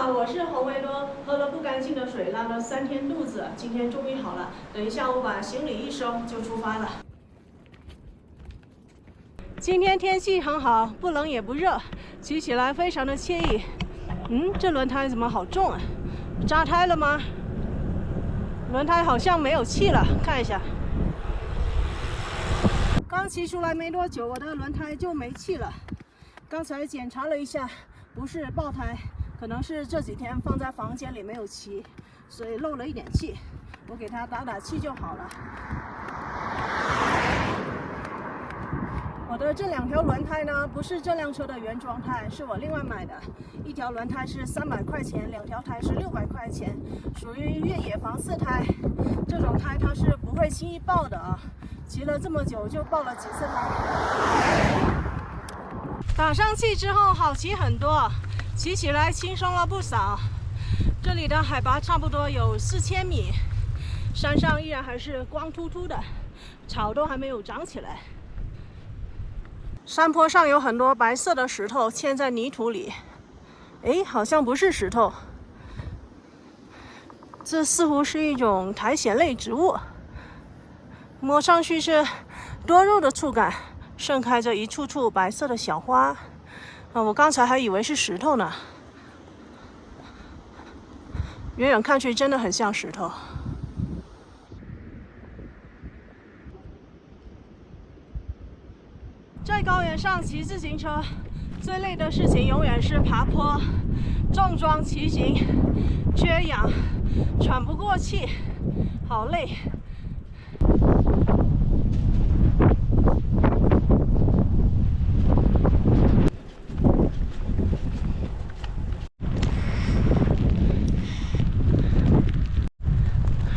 好，我是洪维多，喝了不干净的水，拉了3天肚子，今天终于好了。等一下我把行李一收就出发了。今天天气很好，不冷也不热，骑起来非常的惬意。这轮胎怎么好重啊？扎胎了吗？轮胎好像没有气了，看一下。刚骑出来没多久，我的轮胎就没气了。刚才检查了一下，不是爆胎。 可能是这几天放在房间里没有骑，所以漏了一点气。我给它打打气就好了。我的这2条轮胎呢，不是这辆车的原装胎，是我另外买的。一条轮胎是300块钱，2条胎是600块钱，属于越野防4胎。这种胎它是不会轻易爆的啊，骑了这么久就爆了几次胎。打上气之后好骑很多。 骑起来轻松了不少。这里的海拔差不多有4000米，山上依然还是光秃秃的，草都还没有长起来。山坡上有很多白色的石头嵌在泥土里，好像不是石头，这似乎是一种苔藓类植物，摸上去是多肉的触感，盛开着一簇簇白色的小花。 我刚才还以为是石头呢，远远看去真的很像石头。在高原上骑自行车，最累的事情永远是爬坡，重装骑行，缺氧，喘不过气，好累。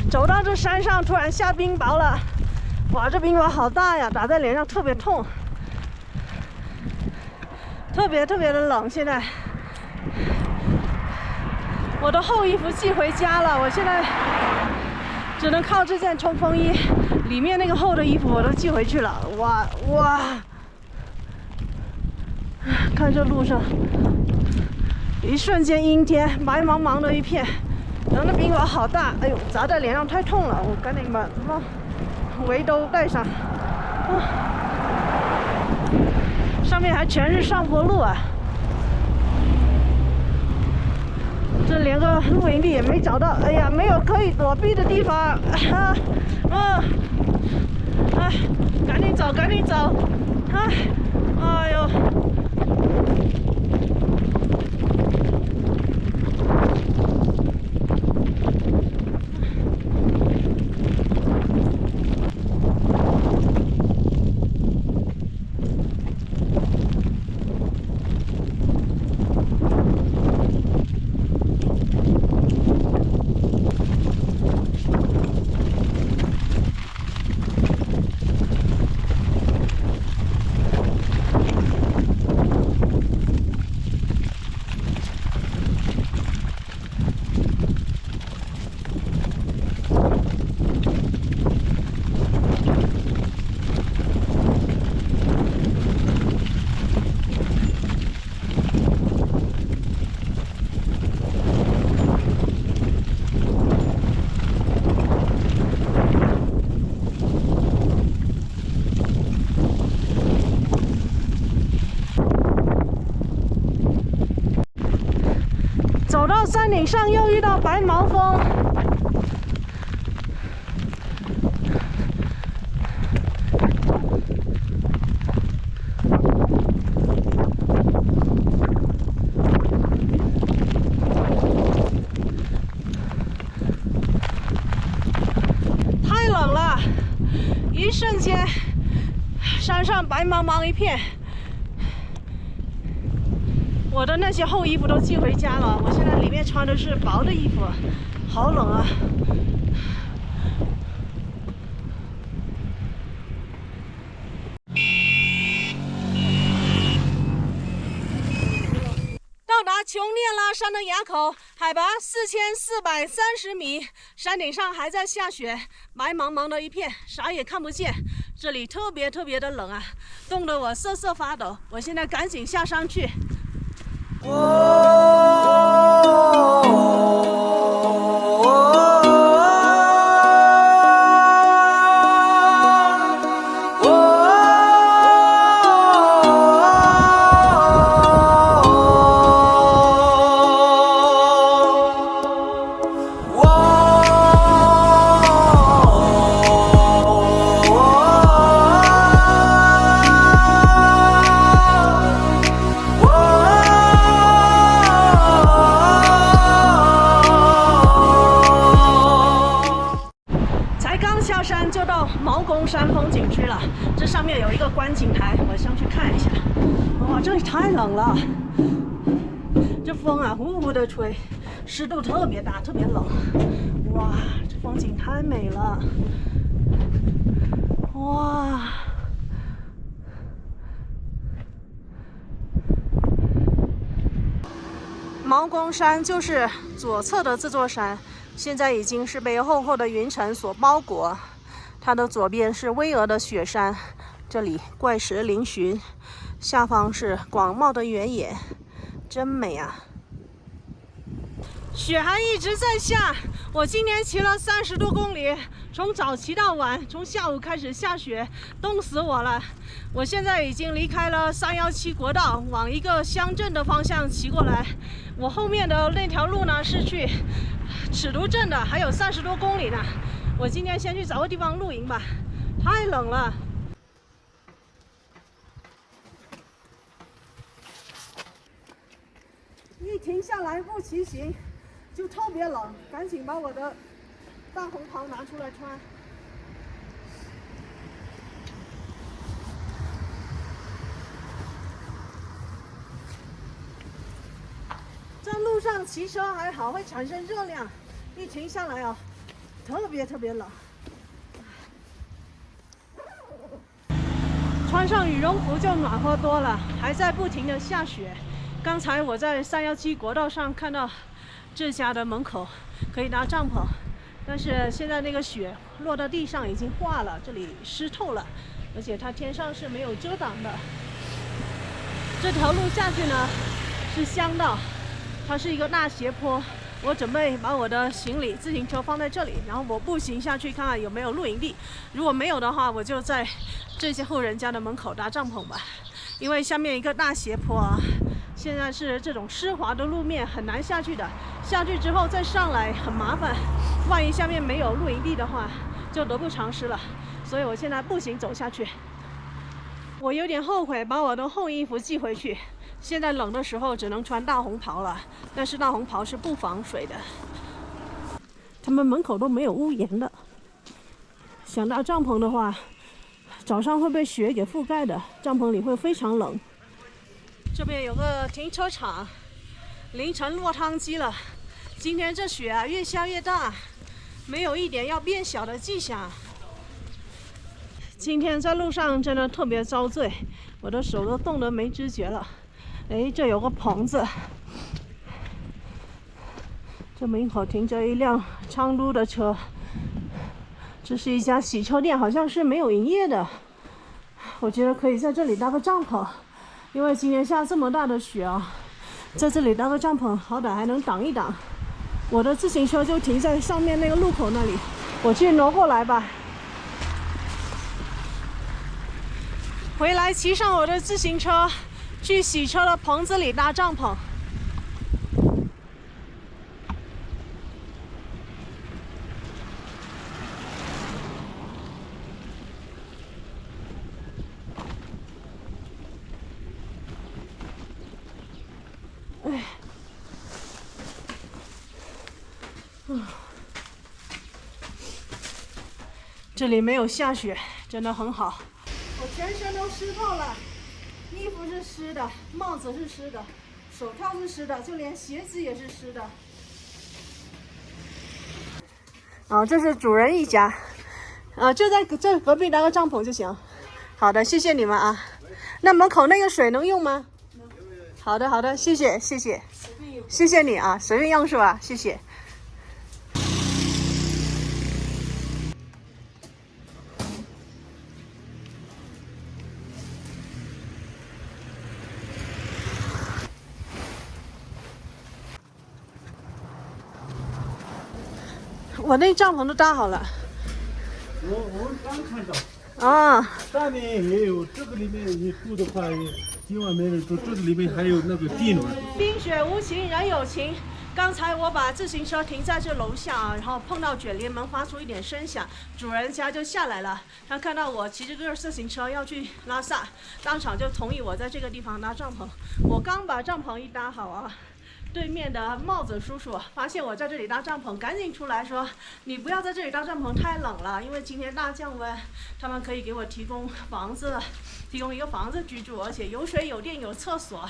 走到这山上，突然下冰雹了，哇，这冰雹好大呀，打在脸上特别痛，特别的冷。现在我的厚衣服寄回家了，我现在只能靠这件冲锋衣，里面那个厚的衣服我都寄回去了。哇！看这路上，一瞬间阴天，白茫茫的一片。 然后那冰雹好大，哎呦，砸在脸上太痛了，我赶紧把什么围兜带上。上面还全是上坡路啊，这连个露营地也没找到，哎呀，没有可以躲避的地方。赶紧走，赶紧走！哎呦！ 走到山顶上，又遇到白毛风。太冷了，一瞬间，山上白茫茫一片。 我的那些厚衣服都寄回家了，我现在里面穿的是薄的衣服，好冷啊！到达琼涅拉山的垭口，海拔4430米，山顶上还在下雪，白茫茫的一片，啥也看不见。这里特别的冷啊，冻得我瑟瑟发抖。我现在赶紧下山去。哦。山风景区了。这上面有一个观景台，我上去看一下。哇，这里太冷了，这风啊呼呼的吹，湿度特别大，特别冷。哇，这风景太美了。哇！毛公山就是左侧的这座山，现在已经是被厚厚的云层所包裹。它的左边是巍峨的雪山，这里怪石嶙峋，下方是广袤的原野，真美啊！雪还一直在下，我今年骑了30多公里，从早骑到晚，从下午开始下雪，冻死我了。我现在已经离开了317国道，往一个乡镇的方向骑过来。我后面的那条路呢是去尺都镇的，还有30多公里呢。我今天先去找个地方露营吧，太冷了。一停下来不骑行，就特别冷，赶紧把我的大红袍拿出来穿。在路上骑车还好，会产生热量，一停下来啊，特别冷。穿上羽绒服就暖和多了，还在不停的下雪。刚才我在317国道上看到这家的门口可以搭帐篷，但是现在那个雪落到地上已经化了，这里湿透了，而且它天上是没有遮挡的。这条路下去呢是乡道，它是一个大斜坡。我准备把我的行李自行车放在这里，然后我步行下去看看有没有露营地。如果没有的话，我就在这些户人家的门口搭帐篷吧。因为下面一个大斜坡啊，现在是这种湿滑的路面，很难下去的。下去之后再上来很麻烦，万一下面没有露营地的话，就得不偿失了。所以我现在步行走下去。我有点后悔把我的厚衣服寄回去。现在冷的时候只能穿大红袍了，但是大红袍是不防水的。他们门口都没有屋檐的，想搭帐篷的话，早上会被雪给覆盖的，帐篷里会非常冷。这边有个停车场，凌晨落汤鸡了。今天这雪啊越下越大，没有一点要变小的迹象。今天在路上真的特别遭罪，我的手都冻得没知觉了。哎，这有个棚子，这门口停着一辆昌都的车，这是一家洗车店，好像是没有营业的。我觉得可以在这里搭个帐篷，因为今天下这么大的雪啊，在这里搭个帐篷，好歹还能挡一挡。我的自行车就停在上面那个路口那里，我去挪过来吧。回来骑上我的自行车，去洗车的棚子里搭帐篷。哎，这里没有下雪，真的很好。我全身都湿透了，衣服是湿的，帽子是湿的，手套是湿的，就连鞋子也是湿的。这是主人一家，就在这隔壁搭个帐篷就行。好的，谢谢你们啊。那门口那个水能用吗？好的，好的，谢谢，谢谢，谢谢你啊，随便用是吧？谢谢。我那帐篷都搭好了。我刚看到。啊。下面也有，这个里面你住的话，今晚没人住，这个里面还有那个地暖。冰雪无情人有情。刚才我把自行车停在这楼下，然后碰到卷帘门发出一点声响，主人家就下来了。他看到我骑着这个自行车要去拉萨，当场就同意我在这个地方搭帐篷。我刚把帐篷一搭好啊，对面的帽子叔叔发现我在这里搭帐篷，赶紧出来说：“你不要在这里搭帐篷，太冷了。因为今天大降温，他们可以给我提供一个房子居住，而且有水有电有厕所。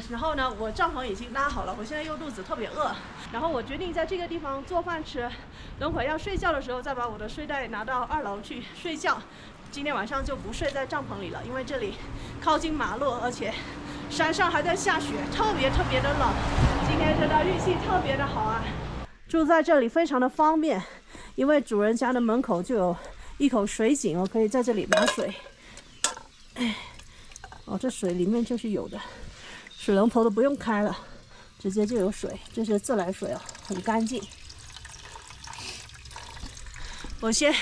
然后呢，我帐篷已经搭好了，我现在又肚子特别饿，然后我决定在这个地方做饭吃，等会要睡觉的时候再把我的睡袋拿到2楼去睡觉。今天晚上就不睡在帐篷里了，因为这里靠近马路，而且山上还在下雪，特别的冷。今天真的运气特别的好啊！住在这里非常的方便，因为主人家的门口就有一口水井，我可以在这里拿水。哦，这水里面就是有的，水龙头都不用开了，直接就有水，这是自来水哦，很干净。我先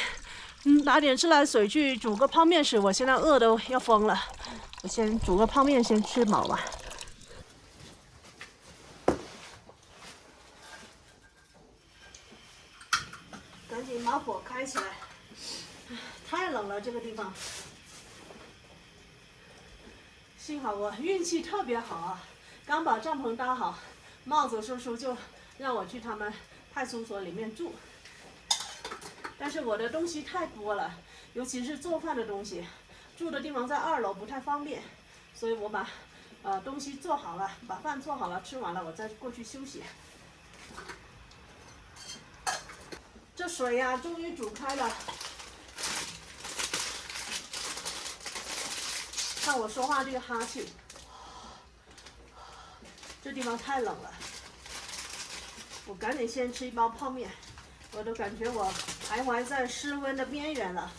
拿点自来水去煮个泡面吃，我现在饿得要疯了。我先煮个泡面先吃饱吧。赶紧把火开起来，太冷了这个地方。幸好我运气特别好啊，刚把帐篷搭好，帽子叔叔就让我去他们派出所里面住。但是我的东西太多了，尤其是做饭的东西，住的地方在2楼不太方便，所以我把东西做好了，把饭做好了，吃完了我再过去休息。这水呀，终于煮开了。看我说话这个哈气，这地方太冷了，我赶紧先吃一包泡面，我都感觉我徘徊在室温的边缘了。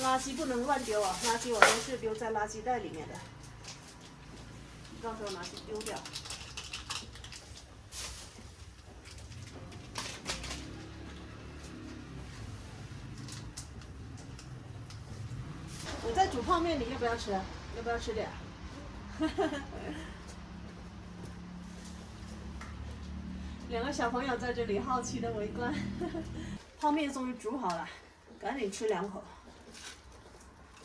垃圾不能乱丢啊，垃圾我都是丢在垃圾袋里面的，到时候拿去丢掉。我在煮泡面，你要不要吃？要不要吃点？2个小朋友在这里好奇的围观。泡面终于煮好了，赶紧吃2口。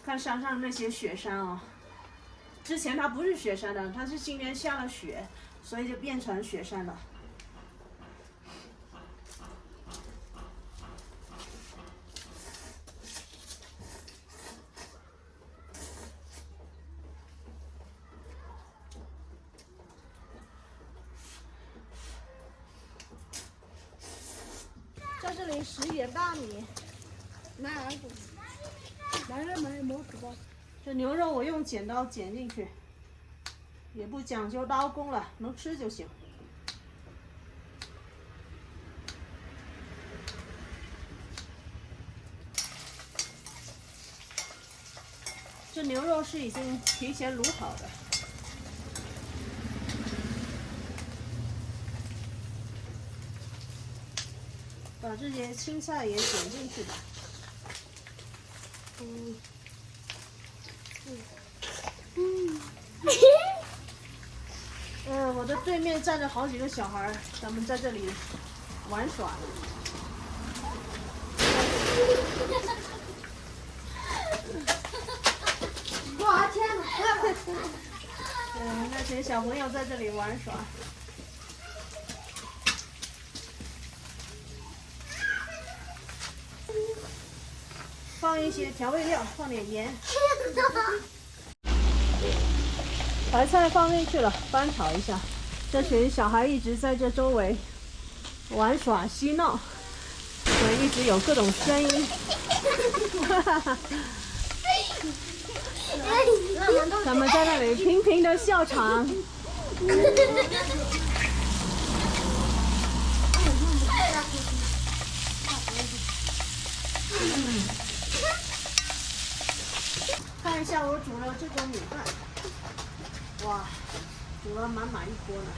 看山上那些雪山哦，之前它不是雪山的，它是今年下了雪，所以就变成雪山了。在这里拾一点大米，拿2个，拿来买毛纸包。这牛肉我用剪刀剪进去，也不讲究刀工了，能吃就行。这牛肉是已经提前卤好的。把这些青菜也剪进去吧。我的对面站着好几个小孩，他们在这里玩耍。我天哪！那些小朋友在这里玩耍。放一些调味料，放点盐。白菜放进去了，翻炒一下。这群小孩一直在这周围玩耍嬉闹，所以一直有各种声音。他们在那里频频的笑场。看一下我煮了这锅米饭，哇，煮了满满一锅呢。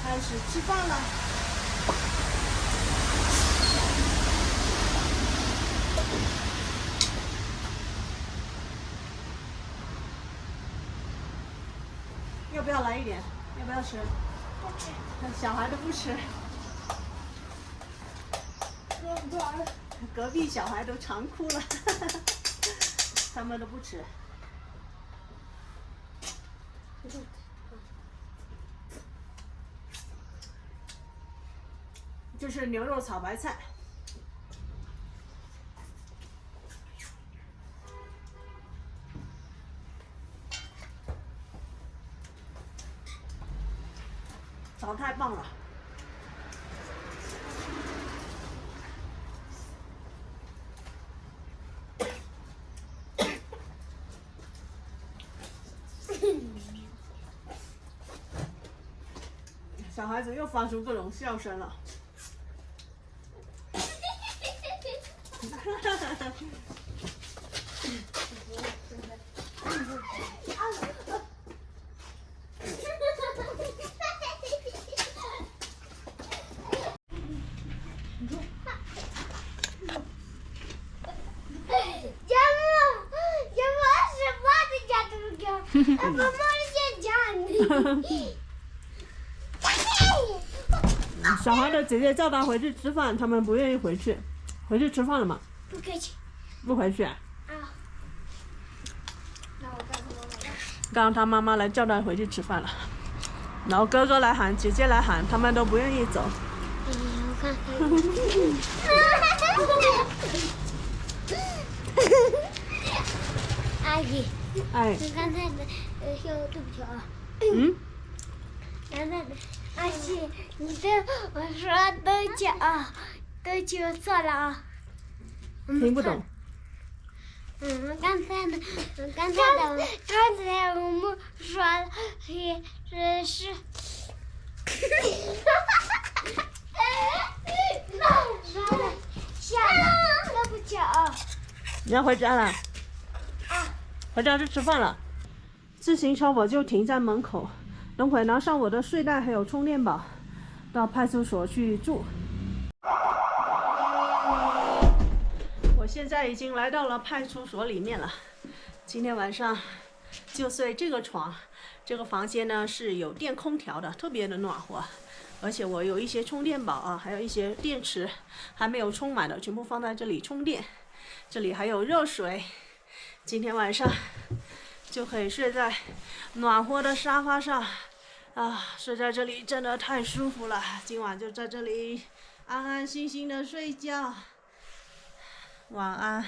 开始吃饭了。要不要来一点？要不要吃？不吃。小孩都不吃。哥，隔壁小孩都馋哭了，他们都不吃。这是牛肉炒白菜。炒太棒了。小孩子又发出各种笑声了。小孩的姐姐叫他回去吃饭，他们不愿意回去。回去吃饭了吗？不回去。不回去啊？啊。那我告诉妈妈。刚刚他妈妈来叫他回去吃饭了，然后哥哥来喊，姐姐来喊，他们都不愿意走。我看看。阿姨。哎。你刚才的对不起啊。嗯。刚才的阿姨，你对我说对不起，我错了啊。听不懂。刚才我们说是。下了，对不起啊。你要回家了？啊。回家去吃饭了。自行车我就停在门口，等会拿上我的睡袋还有充电宝，到派出所去住。我现在已经来到了派出所里面了。今天晚上就睡这个床，这个房间呢是有电空调的，特别的暖和。而且我有一些充电宝啊，还有一些电池还没有充满的，全部放在这里充电。这里还有热水，今天晚上就可以睡在暖和的沙发上啊，睡在这里真的太舒服了。今晚就在这里安安心心的睡觉，晚安。